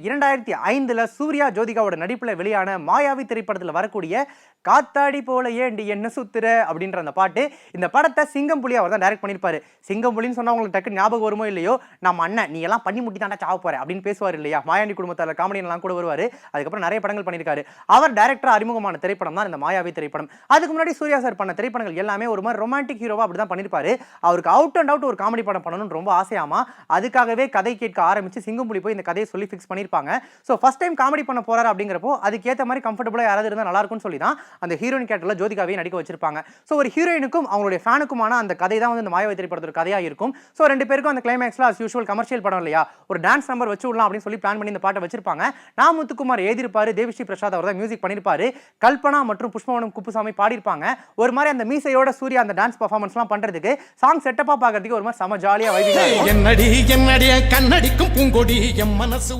2005 சூர்யா ஜோதிகாவோட நடிப்புல வெளியான மாயாவி திரைப்படத்தில் வரக்கூடிய காத்தாடி போல ஏண்டி என்ன சுத்துற அப்படின்ற அந்த பாட்டு. இந்த படத்தை சிங்கம்புலி அவர் தான் டைரக்ட் பண்ணியிருப்பாரு. சிங்கம்புலின்னு சொன்னா உங்களுக்கு டக்கு ஞாபகம் வருமோ இல்லையோ, நம்ம அண்ணன் நீ எல்லாம் பண்ணி முட்டி தாண்டா சாவ போற அப்படின்னு பேசுவார் இல்லையா. மாயாண்டி குடும்பத்தால காமெடி எல்லாம் கூட வருவாரு. அதுக்கப்புறம் நிறைய படங்கள் பண்ணியிருக்காரு. அவர் டைரக்டரா அறிமுகமான திரைப்படம் தான் இந்த மாயாவி திரைப்படம். அதுக்கு முன்னாடி சூர்யா சார் பண்ண திரைப்படங்கள் எல்லாமே ஒரு மாதிரி ரொமான்டிக் ஹீரோவா அப்படிதான் பண்ணியிருப்பாரு. அவருக்கு அவுட் அண்ட் அவுட் ஒரு காமெடி படம் பண்ணணும்னு ரொம்ப ஆசையாமா. அதுக்காகவே கதை கேட்க ஆரம்பிச்சு சிங்கம்புலி போய் இந்த கதையை சொல்லி ஃபிக்ஸ் பண்ணியிருப்பாங்க. ஸோ ஃபர்ஸ்ட் டைம் காமெடி பண்ண போறாரு அப்படிங்கிறப்போ அதுக்கேற்ற மாதிரி கம்ஃபர்டபுளாக யாராவது இருந்தால் நல்லா இருக்கும்னு சொல்லி தான் அந்த ஹீரோயின் கேரக்டர்ல ஜோதிகாவை நடிக்க வச்சிருப்பாங்க. ஸோ ஒரு ஹீரோயினுக்கும் அவங்களுடைய ஃபேனுக்குமான அந்த கதை தான் வந்து இந்த மாயாவி திரைப்படத்தோட கதையாக இருக்கும். ஸோ ரெண்டு பேருக்கும் அந்த கிளைமேக்ஸ்ல as usual கமர்ஷியல் படம் இல்லையா, ஒரு டான்ஸ் நம்பர் வச்சு விடலாம் அப்படின்னு சொல்லி பிளான் பண்ணி இந்த பாட்டை வச்சிருப்பாங்க. நான் முத்துக்குமார் எழுதியிருப்பாரு, தேவிஸ்ரீ பிரசாத் அவர் தான் மியூசிக் பண்ணியிருப்பாரு. கல்பனா மற்றும் புஷ்பவனம் குப்புசாமி பாடியிருப்பாங்க. ஒரு மாதிரி அந்த மீசையோட சூர்யா அந்த டான்ஸ் பர்ஃபார்மன்ஸ்லாம் பண்றதுக்கு சாங் செட்டப்பா பார்க்கறதுக்கு ஒரு மாதிரி செம ஜாலியா வைபிங்கா இருக்கும். என்னடி என்னடி கண்ணடிக்கும் பூங்கொடி என் மனசு